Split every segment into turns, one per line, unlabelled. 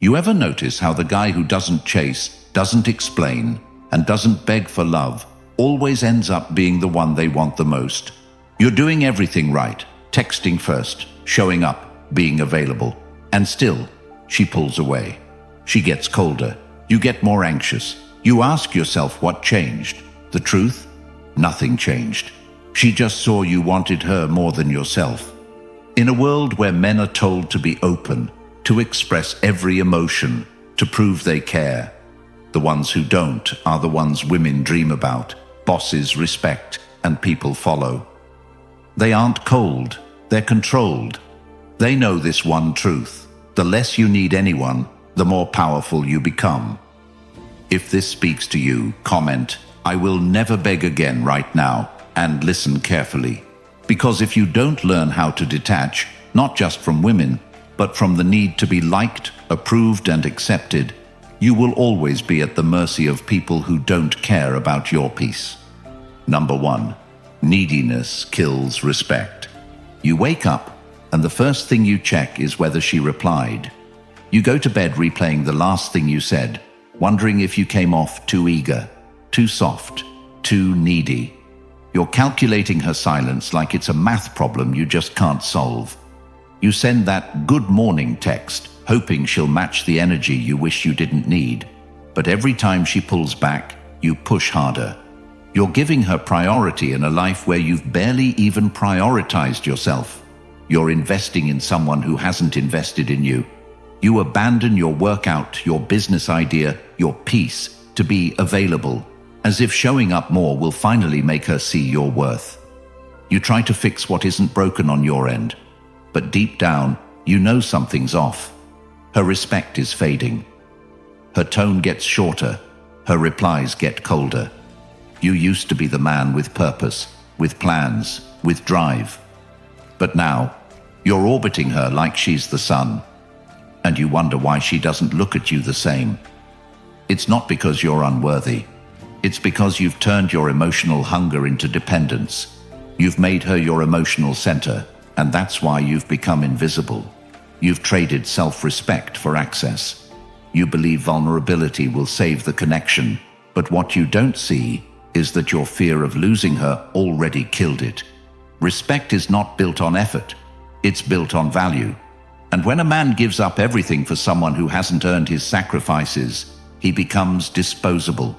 You ever notice how the guy who doesn't chase, doesn't explain, and doesn't beg for love always ends up being the one they want the most? You're doing everything right, texting first, showing up, being available, and still, she pulls away. She gets colder. You get more anxious. You ask yourself what changed. The truth? Nothing changed. She just saw you wanted her more than yourself. In a world where men are told to be open, to express every emotion, to prove they care, the ones who don't are the ones women dream about, bosses respect, and people follow. They aren't cold, they're controlled. They know this one truth: the less you need anyone, the more powerful you become. If this speaks to you, comment, "I will never beg again" right now, and listen carefully. Because if you don't learn how to detach, not just from women, but from the need to be liked, approved, and accepted, you will always be at the mercy of people who don't care about your peace. Number 1. Neediness kills respect. You wake up, and the first thing you check is whether she replied. You go to bed replaying the last thing you said, wondering if you came off too eager, too soft, too needy. You're calculating her silence like it's a math problem you just can't solve. You send that "good morning" text, hoping she'll match the energy you wish you didn't need. But every time she pulls back, you push harder. You're giving her priority in a life where you've barely even prioritized yourself. You're investing in someone who hasn't invested in you. You abandon your workout, your business idea, your peace to be available, as if showing up more will finally make her see your worth. You try to fix what isn't broken on your end, but deep down, you know something's off. Her respect is fading. Her tone gets shorter. Her replies get colder. You used to be the man with purpose, with plans, with drive. But now, you're orbiting her like she's the sun, and you wonder why she doesn't look at you the same. It's not because you're unworthy. It's because you've turned your emotional hunger into dependence. You've made her your emotional center, and that's why you've become invisible. You've traded self-respect for access. You believe vulnerability will save the connection, but what you don't see is that your fear of losing her already killed it. Respect is not built on effort. It's built on value. And when a man gives up everything for someone who hasn't earned his sacrifices, he becomes disposable.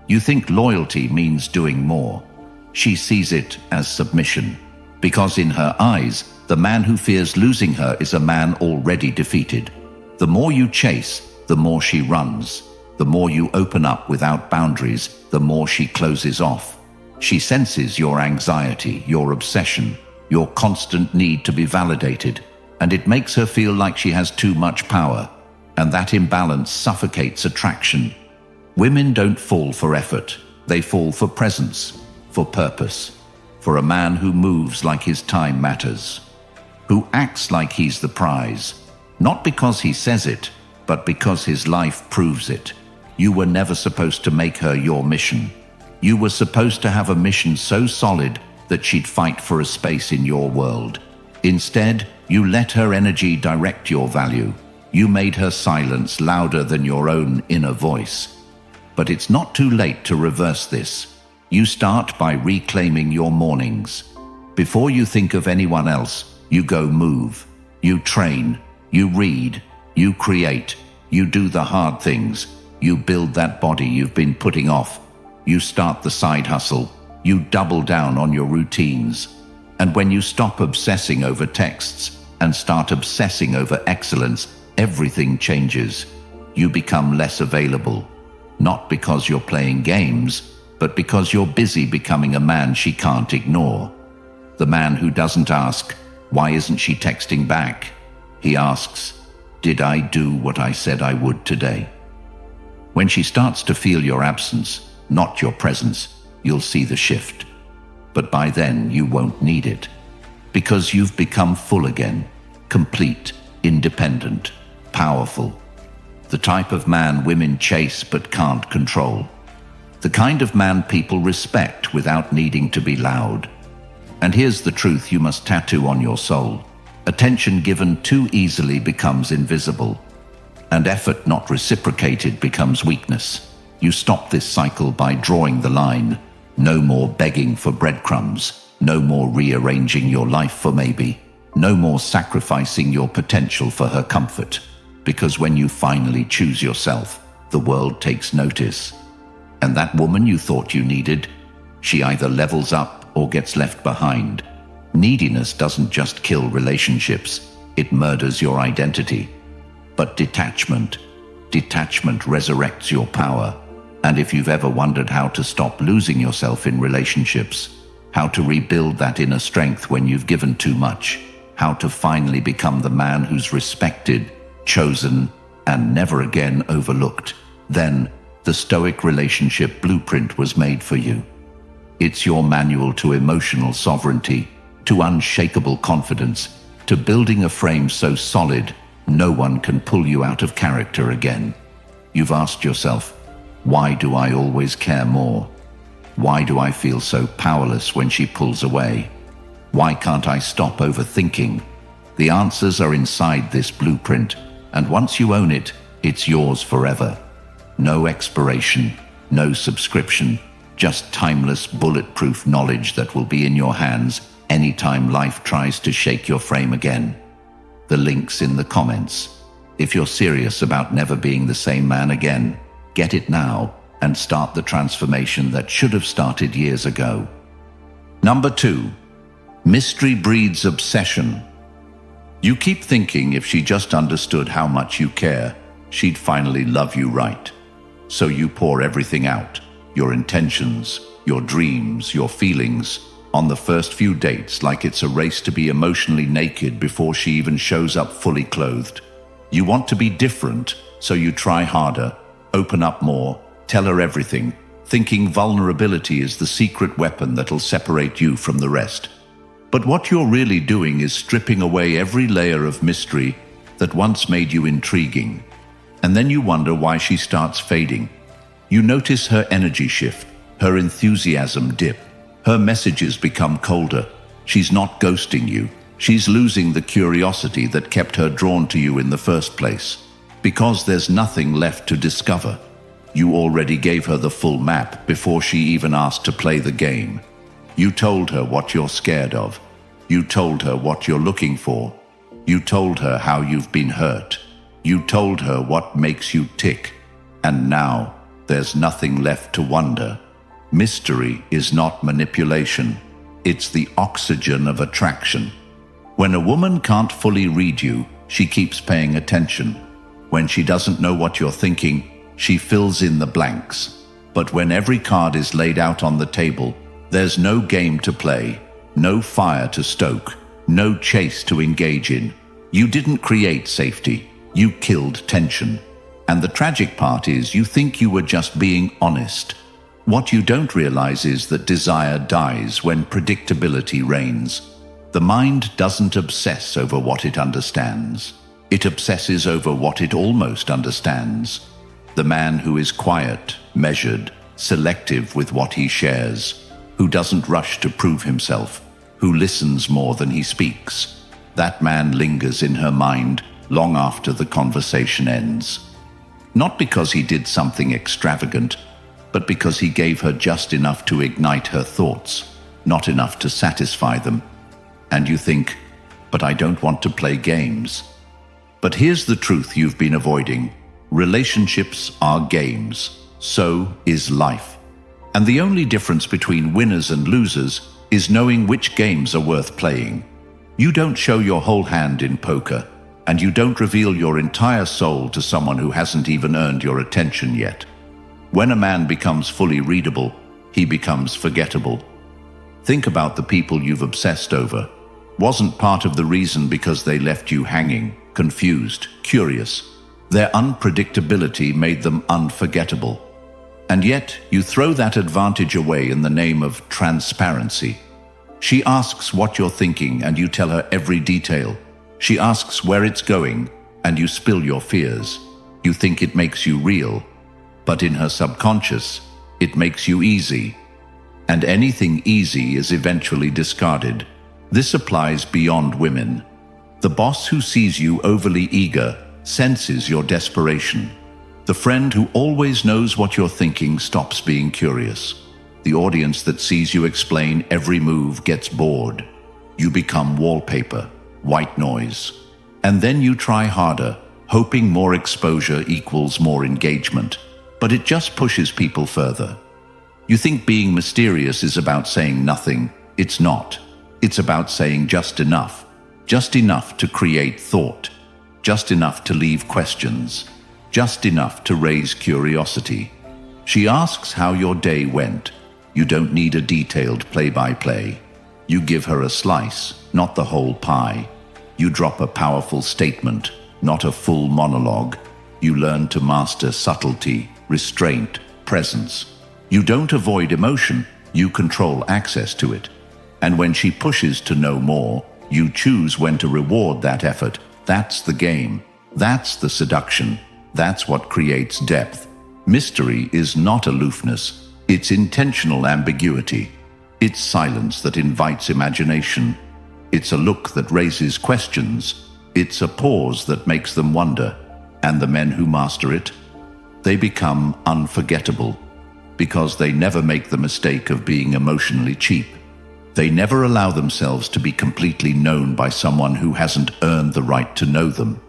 You think loyalty means doing more. She sees it as submission, because in her eyes, the man who fears losing her is a man already defeated. The more you chase, the more she runs. The more you open up without boundaries, the more she closes off. She senses your anxiety, your obsession, your constant need to be validated, and it makes her feel like she has too much power, and that imbalance suffocates attraction. Women don't fall for effort, they fall for presence, for purpose, for a man who moves like his time matters, who acts like he's the prize, not because he says it, but because his life proves it. You were never supposed to make her your mission. You were supposed to have a mission so solid that she'd fight for a space in your world. Instead, you let her energy direct your value. You made her silence louder than your own inner voice. But it's not too late to reverse this. You start by reclaiming your mornings. Before you think of anyone else, you go move. You train. You read. You create. You do the hard things. You build that body you've been putting off. You start the side hustle. You double down on your routines. And when you stop obsessing over texts and start obsessing over excellence, everything changes. You become less available. Not because you're playing games, but because you're busy becoming a man she can't ignore. The man who doesn't ask, "Why isn't she texting back?" He asks, "Did I do what I said I would today?" When she starts to feel your absence, not your presence, you'll see the shift. But by then you won't need it, because you've become full again, complete, independent, powerful. The type of man women chase but can't control. The kind of man people respect without needing to be loud. And here's the truth you must tattoo on your soul. Attention given too easily becomes invisible. And effort not reciprocated becomes weakness. You stop this cycle by drawing the line. No more begging for breadcrumbs. No more rearranging your life for maybe. No more sacrificing your potential for her comfort. Because when you finally choose yourself, the world takes notice. And that woman you thought you needed, she either levels up or gets left behind. Neediness doesn't just kill relationships, it murders your identity. But detachment resurrects your power. And if you've ever wondered how to stop losing yourself in relationships, how to rebuild that inner strength when you've given too much, how to finally become the man who's respected, chosen, and never again overlooked, then the Stoic relationship blueprint was made for you. It's your manual to emotional sovereignty, to unshakable confidence, to building a frame so solid no one can pull you out of character again. You've asked yourself, why do I always care more? Why do I feel so powerless when she pulls away? Why can't I stop overthinking? The answers are inside this blueprint, and once you own it, it's yours forever. No expiration, no subscription, just timeless, bulletproof knowledge that will be in your hands anytime life tries to shake your frame again. The link's in the comments. If you're serious about never being the same man again, get it now and start the transformation that should have started years ago. Number 2. Mystery breeds obsession. You keep thinking if she just understood how much you care, she'd finally love you right. So you pour everything out, your intentions, your dreams, your feelings, on the first few dates like it's a race to be emotionally naked before she even shows up fully clothed. You want to be different, so you try harder, open up more, tell her everything, thinking vulnerability is the secret weapon that'll separate you from the rest. But what you're really doing is stripping away every layer of mystery that once made you intriguing. And then you wonder why she starts fading. You notice her energy shift, her enthusiasm dip. Her messages become colder. She's not ghosting you. She's losing the curiosity that kept her drawn to you in the first place. Because there's nothing left to discover. You already gave her the full map before she even asked to play the game. You told her what you're scared of. You told her what you're looking for. You told her how you've been hurt. You told her what makes you tick. And now, there's nothing left to wonder. Mystery is not manipulation. It's the oxygen of attraction. When a woman can't fully read you, she keeps paying attention. When she doesn't know what you're thinking, she fills in the blanks. But when every card is laid out on the table, there's no game to play, no fire to stoke, no chase to engage in. You didn't create safety, you killed tension. And the tragic part is you think you were just being honest. What you don't realize is that desire dies when predictability reigns. The mind doesn't obsess over what it understands. It obsesses over what it almost understands. The man who is quiet, measured, selective with what he shares, who doesn't rush to prove himself, who listens more than he speaks. That man lingers in her mind long after the conversation ends. Not because he did something extravagant, but because he gave her just enough to ignite her thoughts, not enough to satisfy them. And you think, but I don't want to play games. But here's the truth you've been avoiding. Relationships are games. So is life. And the only difference between winners and losers is knowing which games are worth playing. You don't show your whole hand in poker, and you don't reveal your entire soul to someone who hasn't even earned your attention yet. When a man becomes fully readable, he becomes forgettable. Think about the people you've obsessed over. Wasn't part of the reason because they left you hanging, confused, curious. Their unpredictability made them unforgettable. And yet, you throw that advantage away in the name of transparency. She asks what you're thinking, and you tell her every detail. She asks where it's going, and you spill your fears. You think it makes you real. But in her subconscious, it makes you easy. And anything easy is eventually discarded. This applies beyond women. The boss who sees you overly eager, senses your desperation. The friend who always knows what you're thinking stops being curious. The audience that sees you explain every move gets bored. You become wallpaper, white noise. And then you try harder, hoping more exposure equals more engagement. But it just pushes people further. You think being mysterious is about saying nothing. It's not. It's about saying just enough to create thought, just enough to leave questions, just enough to raise curiosity. She asks how your day went. You don't need a detailed play-by-play. You give her a slice, not the whole pie. You drop a powerful statement, not a full monologue. You learn to master subtlety, restraint, presence. You don't avoid emotion, you control access to it. And when she pushes to know more, you choose when to reward that effort. That's the game. That's the seduction. That's what creates depth. Mystery is not aloofness. It's intentional ambiguity. It's silence that invites imagination. It's a look that raises questions. It's a pause that makes them wonder. And the men who master it, they become unforgettable because they never make the mistake of being emotionally cheap. They never allow themselves to be completely known by someone who hasn't earned the right to know them.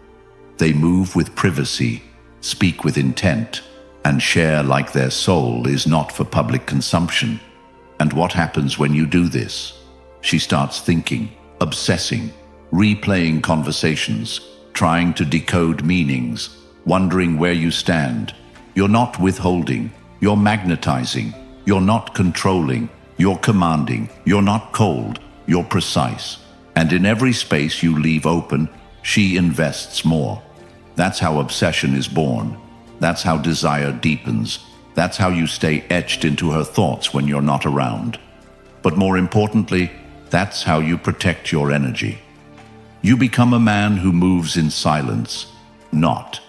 They move with privacy, speak with intent, and share like their soul is not for public consumption. And what happens when you do this? She starts thinking, obsessing, replaying conversations, trying to decode meanings, wondering where you stand. You're not withholding, you're magnetizing, you're not controlling, you're commanding, you're not cold, you're precise. And in every space you leave open, she invests more. That's how obsession is born. That's how desire deepens. That's how you stay etched into her thoughts when you're not around. But more importantly, that's how you protect your energy. You become a man who moves in silence, not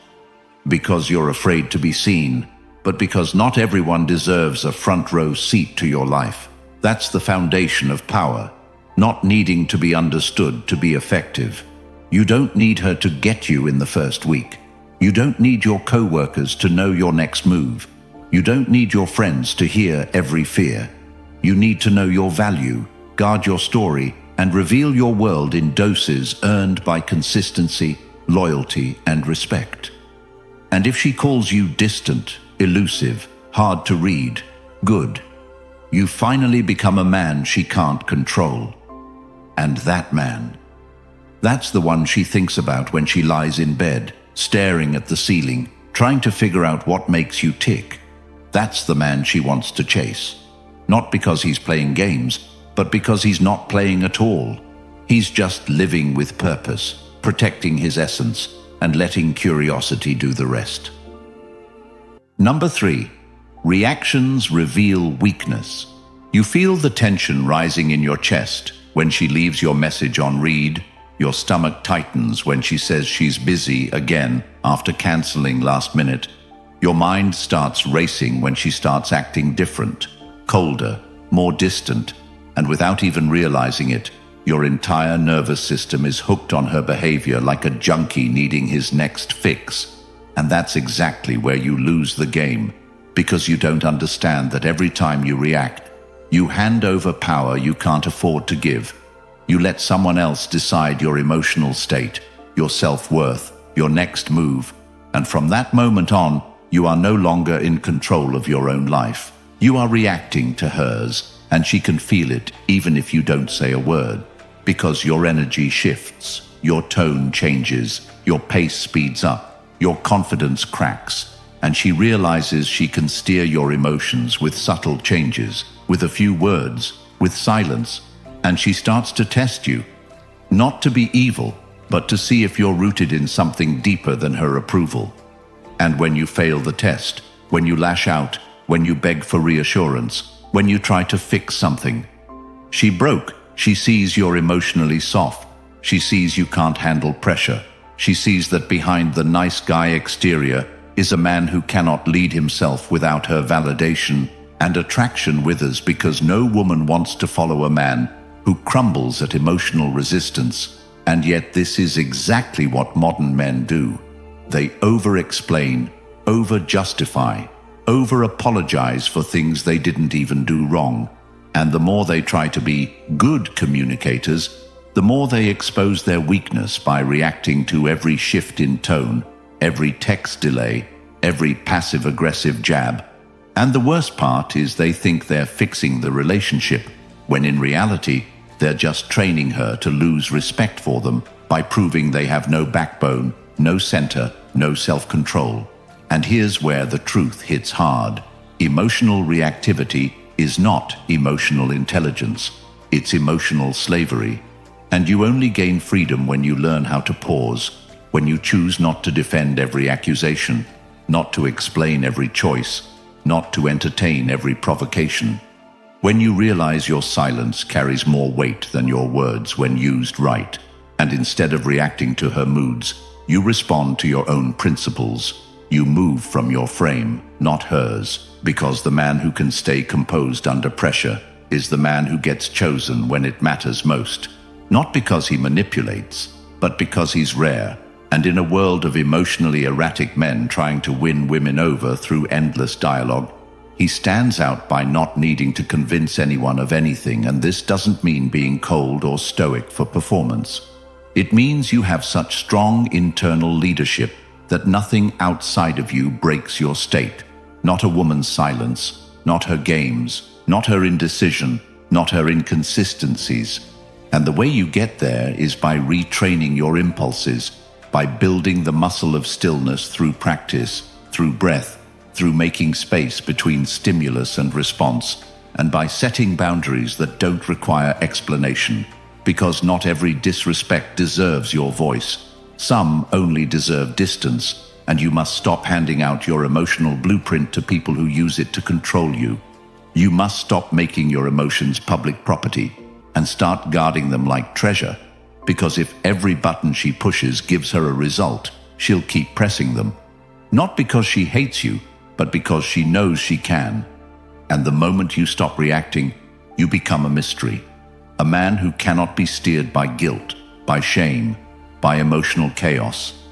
because you're afraid to be seen, but because not everyone deserves a front row seat to your life. That's the foundation of power, not needing to be understood to be effective. You don't need her to get you in the first week. You don't need your co-workers to know your next move. You don't need your friends to hear every fear. You need to know your value, guard your story, and reveal your world in doses earned by consistency, loyalty, and respect. And if she calls you distant, elusive, hard to read, good. You finally become a man she can't control. And that man, that's the one she thinks about when she lies in bed, staring at the ceiling, trying to figure out what makes you tick. That's the man she wants to chase. Not because he's playing games, but because he's not playing at all. He's just living with purpose, protecting his essence, and letting curiosity do the rest. Number 3. Reactions reveal weakness. You feel the tension rising in your chest when she leaves your message on read. Your stomach tightens when she says she's busy again after canceling last minute. Your mind starts racing when she starts acting different, colder, more distant, and without even realizing it, your entire nervous system is hooked on her behavior like a junkie needing his next fix. And that's exactly where you lose the game, because you don't understand that every time you react, you hand over power you can't afford to give. You let someone else decide your emotional state, your self-worth, your next move, and from that moment on, you are no longer in control of your own life. You are reacting to hers, and she can feel it even if you don't say a word, because your energy shifts, your tone changes, your pace speeds up, your confidence cracks, and she realizes she can steer your emotions with subtle changes, with a few words, with silence, and she starts to test you, not to be evil, but to see if you're rooted in something deeper than her approval. And when you fail the test, when you lash out, when you beg for reassurance, when you try to fix something, she broke. She sees you're emotionally soft. She sees you can't handle pressure. She sees that behind the nice guy exterior is a man who cannot lead himself without her validation, and attraction withers because no woman wants to follow a man who crumbles at emotional resistance. And yet this is exactly what modern men do. They over-explain, over-justify, over-apologize for things they didn't even do wrong. And the more they try to be good communicators, the more they expose their weakness by reacting to every shift in tone, every text delay, every passive-aggressive jab. And the worst part is they think they're fixing the relationship, when in reality, they're just training her to lose respect for them by proving they have no backbone, no center, no self-control. And here's where the truth hits hard. Emotional reactivity is not emotional intelligence. It's emotional slavery. And you only gain freedom when you learn how to pause, when you choose not to defend every accusation, not to explain every choice, not to entertain every provocation. When you realize your silence carries more weight than your words when used right, and instead of reacting to her moods, you respond to your own principles. You move from your frame, not hers, because the man who can stay composed under pressure is the man who gets chosen when it matters most. Not because he manipulates, but because he's rare. And in a world of emotionally erratic men trying to win women over through endless dialogue, he stands out by not needing to convince anyone of anything, and this doesn't mean being cold or stoic for performance. It means you have such strong internal leadership that nothing outside of you breaks your state. Not a woman's silence, not her games, not her indecision, not her inconsistencies. And the way you get there is by retraining your impulses, by building the muscle of stillness through practice, through breath, through making space between stimulus and response, and by setting boundaries that don't require explanation, because not every disrespect deserves your voice. Some only deserve distance, and you must stop handing out your emotional blueprint to people who use it to control you. You must stop making your emotions public property and start guarding them like treasure, because if every button she pushes gives her a result, she'll keep pressing them. Not because she hates you, but because she knows she can. And the moment you stop reacting, you become a mystery. A man who cannot be steered by guilt, by shame, by emotional chaos.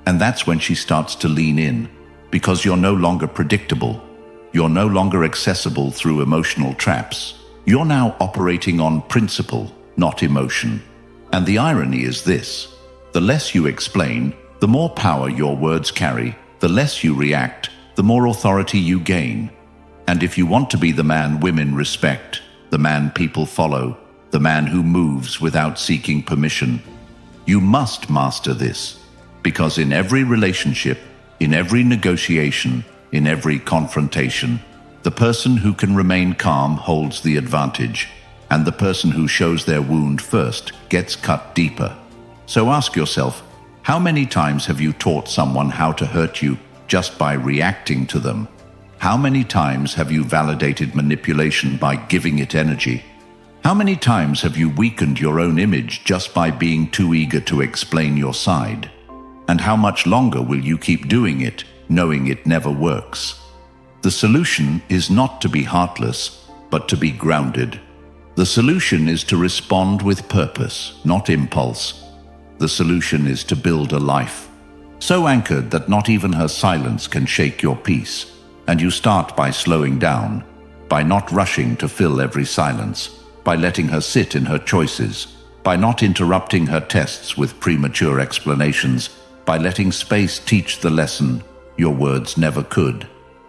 And that's when she starts to lean in, because you're no longer predictable. You're no longer accessible through emotional traps. You're now operating on principle, not emotion. And the irony is this: the less you explain, the more power your words carry. The less you react, the more authority you gain. And if you want to be the man women respect, the man people follow, the man who moves without seeking permission, you must master this. Because in every relationship, in every negotiation, in every confrontation, the person who can remain calm holds the advantage, and the person who shows their wound first gets cut deeper. So ask yourself, how many times have you taught someone how to hurt you just by reacting to them? How many times have you validated manipulation by giving it energy? How many times have you weakened your own image just by being too eager to explain your side? And how much longer will you keep doing it, knowing it never works? The solution is not to be heartless, but to be grounded. The solution is to respond with purpose, not impulse. The solution is to build a life so anchored that not even her silence can shake your peace. And you start by slowing down, by not rushing to fill every silence, by letting her sit in her choices, by not interrupting her tests with premature explanations, by letting space teach the lesson your words never could.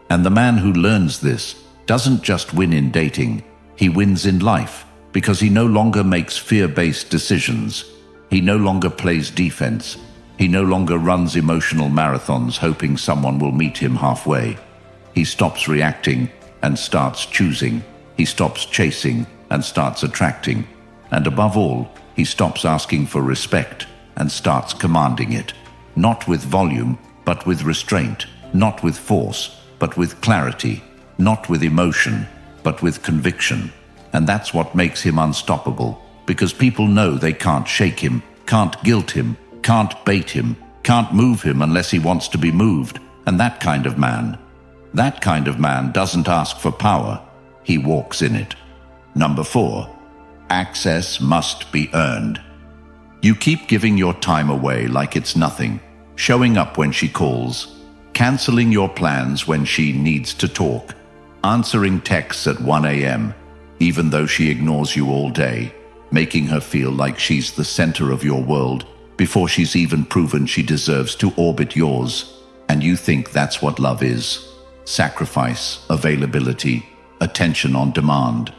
And the man who learns this doesn't just win in dating, he wins in life, because he no longer makes fear-based decisions. He no longer plays defense. He no longer runs emotional marathons hoping someone will meet him halfway. He stops reacting and starts choosing. He stops chasing and starts attracting. And above all, he stops asking for respect and starts commanding it. Not with volume, but with restraint. Not with force, but with clarity. Not with emotion, but with conviction. And that's what makes him unstoppable, because people know they can't shake him, can't guilt him, can't bait him, can't move him unless he wants to be moved. And that kind of man doesn't ask for power, he walks in it. Number 4, access must be earned. You keep giving your time away like it's nothing, showing up when she calls, canceling your plans when she needs to talk, answering texts at 1 a.m., even though she ignores you all day, making her feel like she's the center of your world before she's even proven she deserves to orbit yours. And you think that's what love is: sacrifice, availability, attention on demand.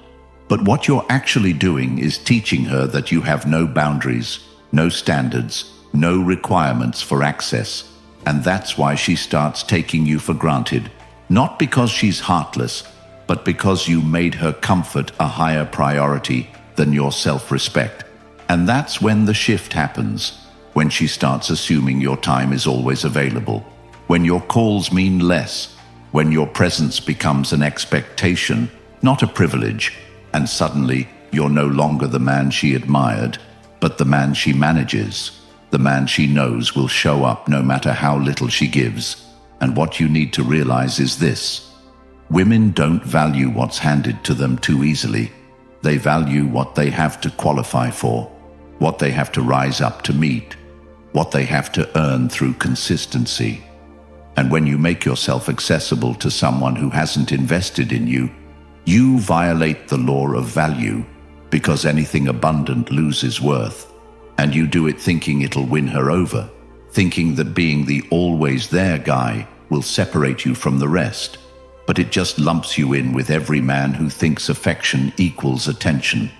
But what you're actually doing is teaching her that you have no boundaries, no standards, no requirements for access. And that's why she starts taking you for granted. Not because she's heartless, but because you made her comfort a higher priority than your self-respect. And that's when the shift happens, when she starts assuming your time is always available, when your calls mean less, when your presence becomes an expectation, not a privilege, and suddenly you're no longer the man she admired, but the man she manages, the man she knows will show up no matter how little she gives. And what you need to realize is this: women don't value what's handed to them too easily. They value what they have to qualify for, what they have to rise up to meet, what they have to earn through consistency. And when you make yourself accessible to someone who hasn't invested in you, you violate the law of value, because anything abundant loses worth. And you do it thinking it'll win her over, thinking that being the always there guy will separate you from the rest. But it just lumps you in with every man who thinks affection equals attention,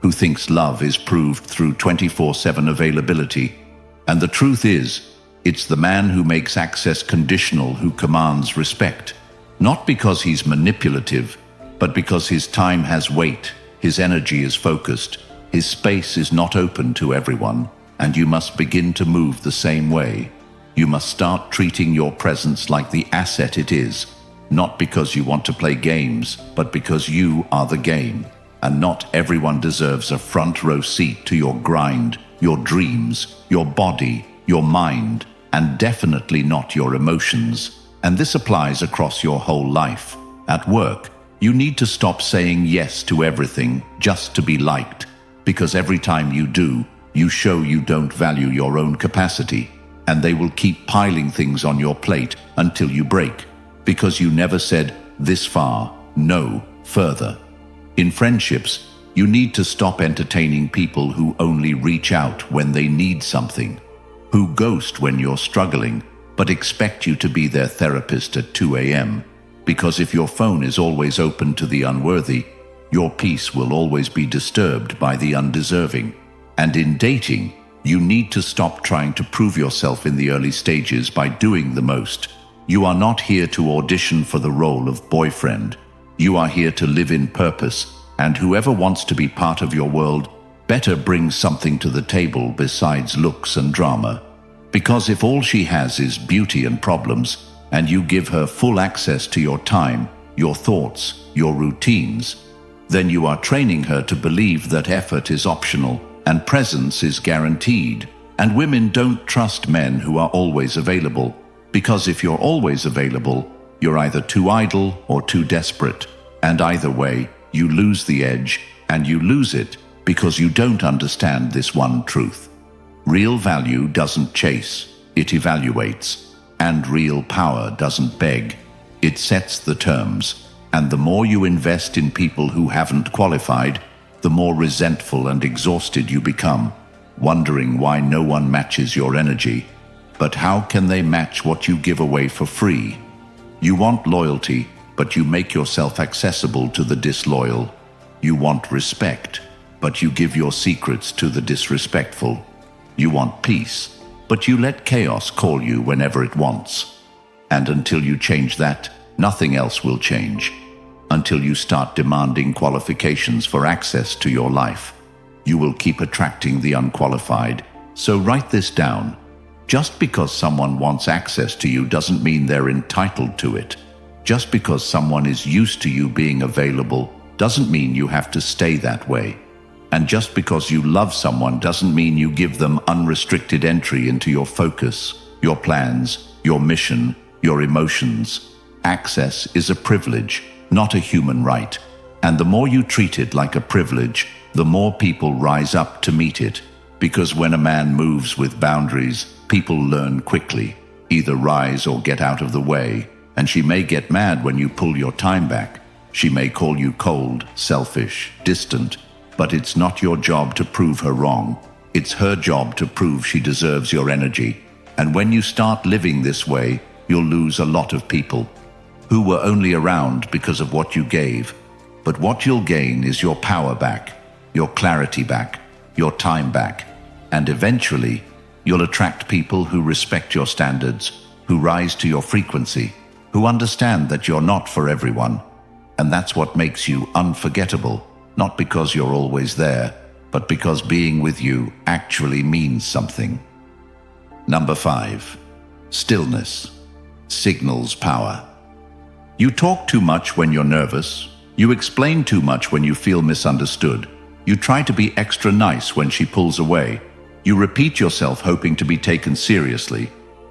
who thinks love is proved through 24/7 availability. And the truth is, it's the man who makes access conditional who commands respect, not because he's manipulative, but because his time has weight, his energy is focused, his space is not open to everyone, and you must begin to move the same way. You must start treating your presence like the asset it is, not because you want to play games, but because you are the game. And not everyone deserves a front row seat to your grind, your dreams, your body, your mind, and definitely not your emotions. And this applies across your whole life. At work, you need to stop saying yes to everything just to be liked, because every time you do, you show you don't value your own capacity, and they will keep piling things on your plate until you break, because you never said, "This far, no further." In friendships, you need to stop entertaining people who only reach out when they need something, who ghost when you're struggling, but expect you to be their therapist at 2 a.m. Because if your phone is always open to the unworthy, your peace will always be disturbed by the undeserving. And in dating, you need to stop trying to prove yourself in the early stages by doing the most. You are not here to audition for the role of boyfriend. You are here to live in purpose, and whoever wants to be part of your world better bring something to the table besides looks and drama. Because if all she has is beauty and problems, and you give her full access to your time, your thoughts, your routines, then you are training her to believe that effort is optional and presence is guaranteed. And women don't trust men who are always available, because if you're always available, you're either too idle or too desperate. And either way, you lose the edge, and you lose it because you don't understand this one truth. Real value doesn't chase, it evaluates. And real power doesn't beg, it sets the terms. And the more you invest in people who haven't qualified, the more resentful and exhausted you become, wondering why no one matches your energy. But how can they match what you give away for free? You want loyalty, but you make yourself accessible to the disloyal. You want respect, but you give your secrets to the disrespectful. You want peace, but you let chaos call you whenever it wants. And until you change that, nothing else will change. Until you start demanding qualifications for access to your life, you will keep attracting the unqualified. So write this down. Just because someone wants access to you doesn't mean they're entitled to it. Just because someone is used to you being available doesn't mean you have to stay that way. And just because you love someone doesn't mean you give them unrestricted entry into your focus, your plans, your mission, your emotions. Access is a privilege, not a human right. And the more you treat it like a privilege, the more people rise up to meet it. Because when a man moves with boundaries, people learn quickly, either rise or get out of the way, and she may get mad when you pull your time back. She may call you cold, selfish, distant, but it's not your job to prove her wrong. It's her job to prove she deserves your energy. And when you start living this way, you'll lose a lot of people who were only around because of what you gave. But what you'll gain is your power back, your clarity back, your time back, and eventually, you'll attract people who respect your standards, who rise to your frequency, who understand that you're not for everyone. And that's what makes you unforgettable, not because you're always there, but because being with you actually means something. Number 5. Stillness signals power. You talk too much when you're nervous. You explain too much when you feel misunderstood. You try to be extra nice when she pulls away. You repeat yourself hoping to be taken seriously.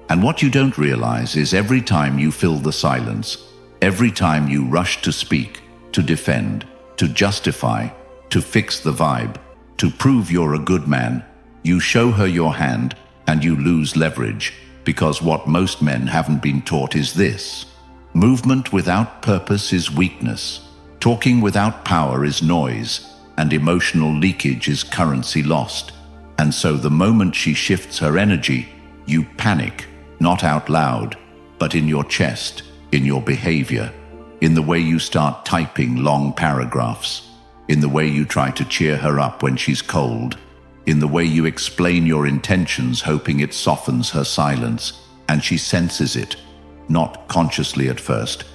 And what you don't realize is every time you fill the silence, every time you rush to speak, to defend, to justify, to fix the vibe, to prove you're a good man, you show her your hand and you lose leverage, because what most men haven't been taught is this: movement without purpose is weakness, talking without power is noise, and emotional leakage is currency lost. And so the moment she shifts her energy, you panic, not out loud, but in your chest, in your behavior, in the way you start typing long paragraphs, in the way you try to cheer her up when she's cold, in the way you explain your intentions hoping it softens her silence, and she senses it, not consciously at first,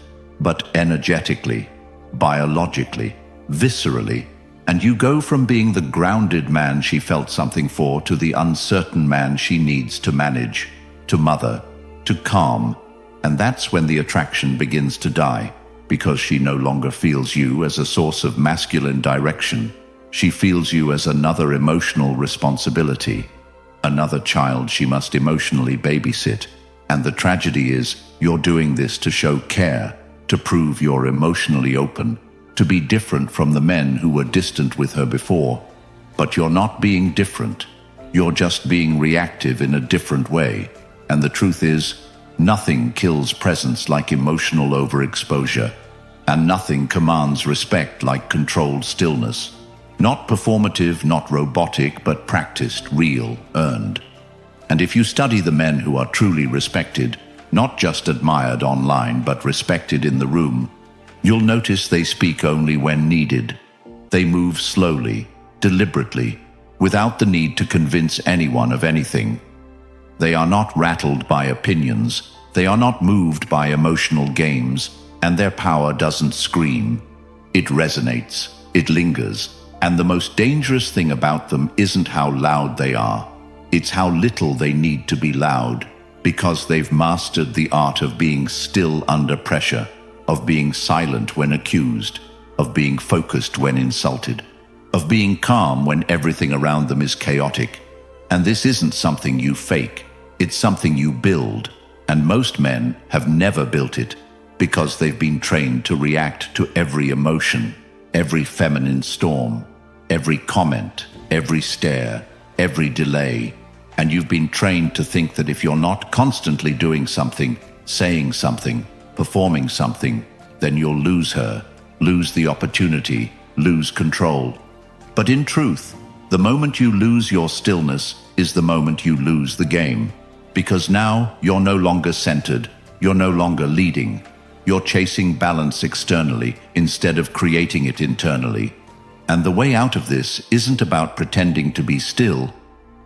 but energetically, biologically, viscerally, and you go from being the grounded man she felt something for to the uncertain man she needs to manage, to mother, to calm. And that's when the attraction begins to die, because she no longer feels you as a source of masculine direction. She feels you as another emotional responsibility, another child she must emotionally babysit. And the tragedy is, you're doing this to show care, to prove you're emotionally open, to be different from the men who were distant with her before. But you're not being different. You're just being reactive in a different way. And the truth is, nothing kills presence like emotional overexposure, and nothing commands respect like controlled stillness. Not performative, not robotic, but practiced, real, earned. And if you study the men who are truly respected, not just admired online, but respected in the room, you'll notice they speak only when needed. They move slowly, deliberately, without the need to convince anyone of anything. They are not rattled by opinions, they are not moved by emotional games, and their power doesn't scream. It resonates, it lingers, and the most dangerous thing about them isn't how loud they are. It's how little they need to be loud, because they've mastered the art of being still under pressure, of being silent when accused, of being focused when insulted, of being calm when everything around them is chaotic. And this isn't something you fake, it's something you build. And most men have never built it, because they've been trained to react to every emotion, every feminine storm, every comment, every stare, every delay. And you've been trained to think that if you're not constantly doing something, saying something, performing something, then you'll lose her, lose the opportunity, lose control. But in truth, the moment you lose your stillness is the moment you lose the game. Because now you're no longer centered, you're no longer leading. You're chasing balance externally instead of creating it internally. And the way out of this isn't about pretending to be still,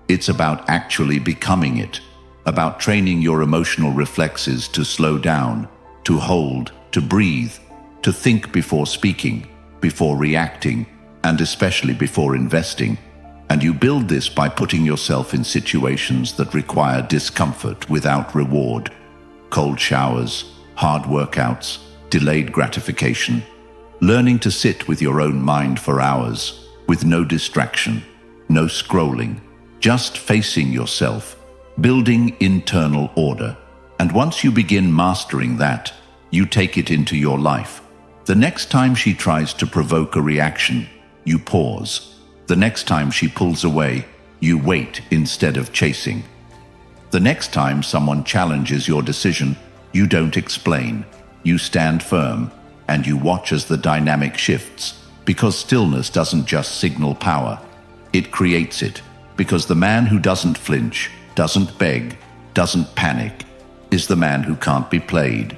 it's about actually becoming it, about training your emotional reflexes to slow down, to hold, to breathe, to think before speaking, before reacting, and especially before investing. And you build this by putting yourself in situations that require discomfort without reward. Cold showers, hard workouts, delayed gratification. Learning to sit with your own mind for hours, with no distraction, no scrolling, just facing yourself, building internal order. And once you begin mastering that, you take it into your life. The next time she tries to provoke a reaction, you pause. The next time she pulls away, you wait instead of chasing. The next time someone challenges your decision, you don't explain. You stand firm, and you watch as the dynamic shifts, because stillness doesn't just signal power, it creates it. Because the man who doesn't flinch, doesn't beg, doesn't panic, is the man who can't be played.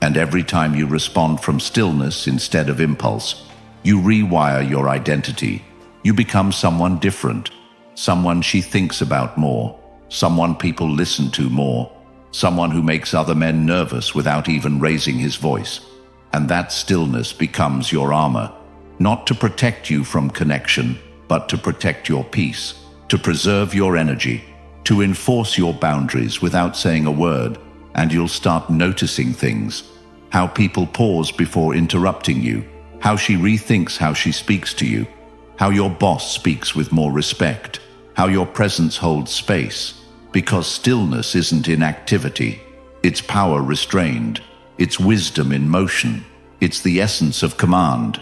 And every time you respond from stillness instead of impulse, you rewire your identity. You become someone different, someone she thinks about more, someone people listen to more, someone who makes other men nervous without even raising his voice. And that stillness becomes your armor, not to protect you from connection, but to protect your peace, to preserve your energy, to enforce your boundaries without saying a word. And you'll start noticing things, how people pause before interrupting you, how she rethinks how she speaks to you, how your boss speaks with more respect, how your presence holds space. Because stillness isn't inactivity, it's power restrained, it's wisdom in motion, it's the essence of command.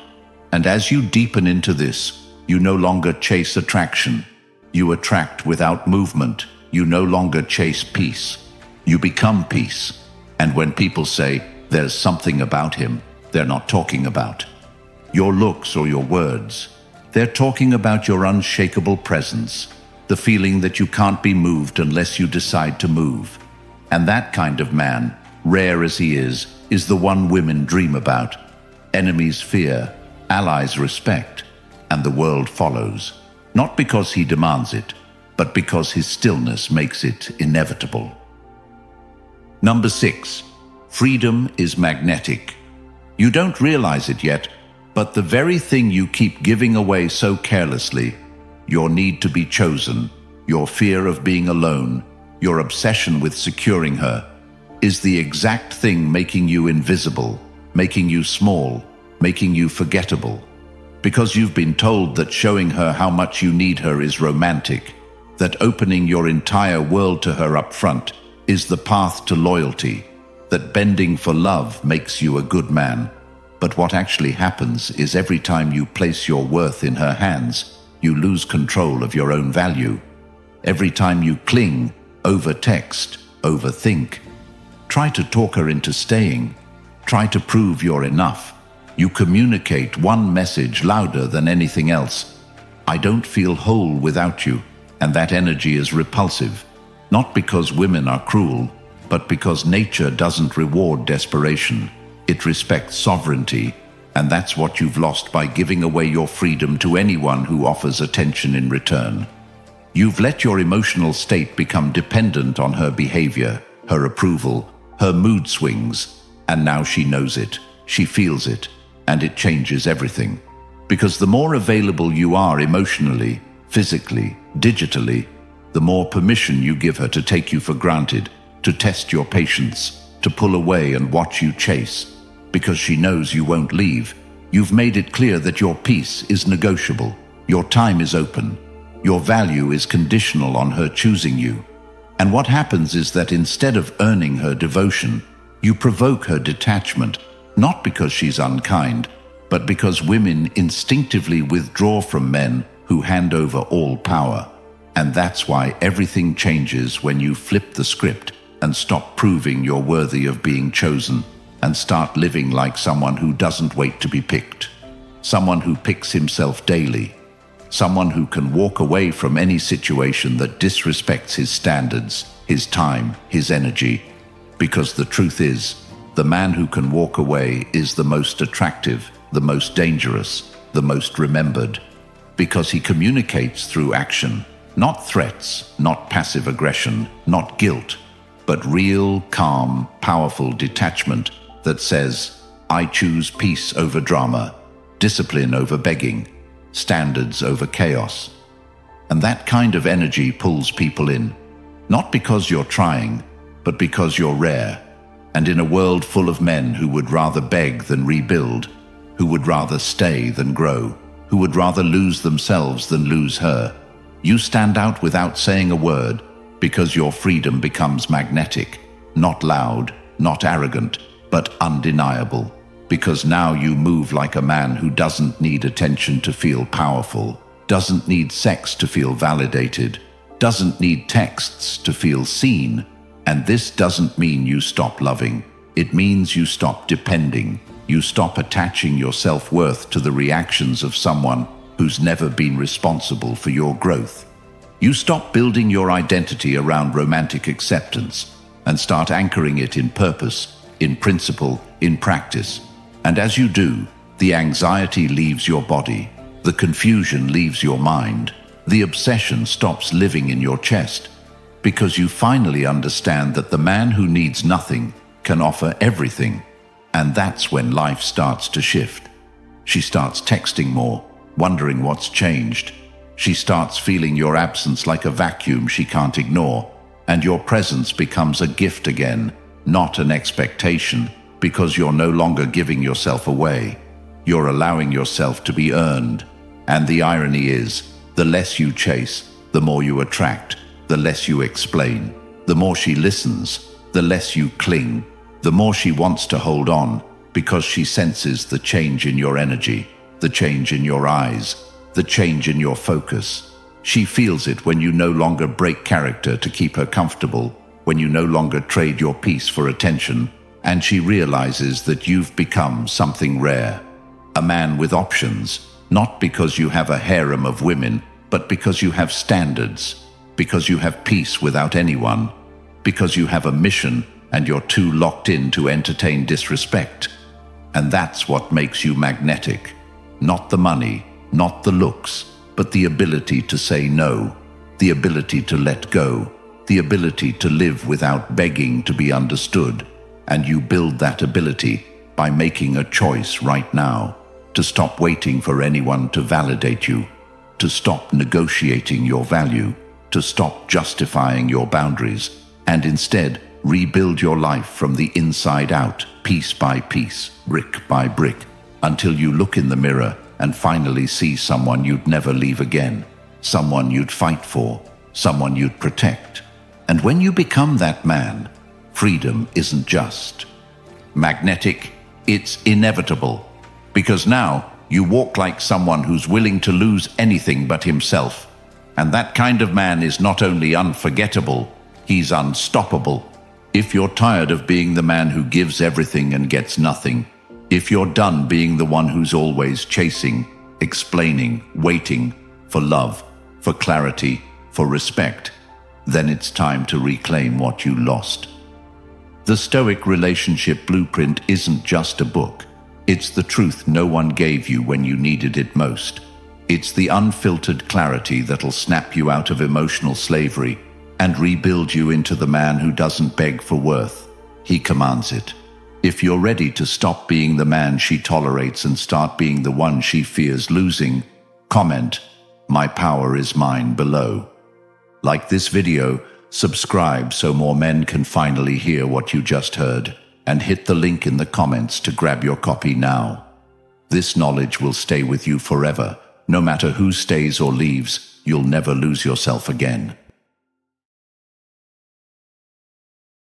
And as you deepen into this, you no longer chase attraction, you attract without movement. You no longer chase peace, you become peace. And when people say, there's something about him, they're not talking about your looks or your words. They're talking about your unshakable presence, the feeling that you can't be moved unless you decide to move. And that kind of man, rare as he is the one women dream about. Enemies fear, allies respect, and the world follows. Not because he demands it, but because his stillness makes it inevitable. Number 6, freedom is magnetic. You don't realize it yet, but the very thing you keep giving away so carelessly, your need to be chosen, your fear of being alone, your obsession with securing her, is the exact thing making you invisible, making you small, making you forgettable. Because you've been told that showing her how much you need her is romantic, that opening your entire world to her up front is the path to loyalty, that bending for love makes you a good man. But what actually happens is every time you place your worth in her hands, you lose control of your own value. Every time you cling, over-text, overthink, try to talk her into staying, try to prove you're enough, you communicate one message louder than anything else. I don't feel whole without you. And that energy is repulsive, not because women are cruel, but because nature doesn't reward desperation. It respects sovereignty, and that's what you've lost by giving away your freedom to anyone who offers attention in return. You've let your emotional state become dependent on her behavior, her approval, her mood swings, and now she knows it, she feels it, and it changes everything. Because the more available you are emotionally, physically, digitally, the more permission you give her to take you for granted, to test your patience, to pull away and watch you chase. Because she knows you won't leave, you've made it clear that your peace is negotiable, your time is open, your value is conditional on her choosing you. And what happens is that instead of earning her devotion, you provoke her detachment, not because she's unkind, but because women instinctively withdraw from men who hand over all power. And that's why everything changes when you flip the script and stop proving you're worthy of being chosen and start living like someone who doesn't wait to be picked, someone who picks himself daily, someone who can walk away from any situation that disrespects his standards, his time, his energy. Because the truth is, the man who can walk away is the most attractive, the most dangerous, the most remembered. Because he communicates through action, not threats, not passive aggression, not guilt, but real, calm, powerful detachment that says, I choose peace over drama, discipline over begging, standards over chaos. And that kind of energy pulls people in, not because you're trying, but because you're rare. And in a world full of men who would rather beg than rebuild, who would rather stay than grow, who would rather lose themselves than lose her, you stand out without saying a word because your freedom becomes magnetic, not loud, not arrogant, but undeniable. Because now you move like a man who doesn't need attention to feel powerful, doesn't need sex to feel validated, doesn't need texts to feel seen, and this doesn't mean you stop loving. It means you stop depending. You stop attaching your self-worth to the reactions of someone who's never been responsible for your growth. You stop building your identity around romantic acceptance and start anchoring it in purpose, in principle, in practice. And as you do, the anxiety leaves your body, the confusion leaves your mind, the obsession stops living in your chest, because you finally understand that the man who needs nothing can offer everything. And that's when life starts to shift. She starts texting more, wondering what's changed. She starts feeling your absence like a vacuum she can't ignore, and your presence becomes a gift again, not an expectation, because you're no longer giving yourself away. You're allowing yourself to be earned. And the irony is, the less you chase, the more you attract, the less you explain. The more she listens, the less you cling, the more she wants to hold on, because she senses the change in your energy, the change in your eyes, the change in your focus. She feels it when you no longer break character to keep her comfortable, when you no longer trade your peace for attention, and she realizes that you've become something rare. A man with options, not because you have a harem of women, but because you have standards, because you have peace without anyone, because you have a mission and you're too locked in to entertain disrespect. And that's what makes you magnetic. Not the money, not the looks, but the ability to say no, the ability to let go, the ability to live without begging to be understood. And you build that ability by making a choice right now, to stop waiting for anyone to validate you, to stop negotiating your value, to stop justifying your boundaries, and instead rebuild your life from the inside out, piece by piece, brick by brick, until you look in the mirror and finally see someone you'd never leave again, someone you'd fight for, someone you'd protect. And when you become that man, freedom isn't just magnetic, it's inevitable. Because now you walk like someone who's willing to lose anything but himself. And that kind of man is not only unforgettable, he's unstoppable. If you're tired of being the man who gives everything and gets nothing, if you're done being the one who's always chasing, explaining, waiting for love, for clarity, for respect, then it's time to reclaim what you lost. The Stoic relationship blueprint isn't just a book. It's the truth no one gave you when you needed it most. It's the unfiltered clarity that'll snap you out of emotional slavery and rebuild you into the man who doesn't beg for worth. He commands it. If you're ready to stop being the man she tolerates and start being the one she fears losing, comment, "My power is mine," below. Like this video, subscribe so more men can finally hear what you just heard, and hit the link in the comments to grab your copy now. This knowledge will stay with you forever. No matter who stays or leaves, you'll never lose yourself again.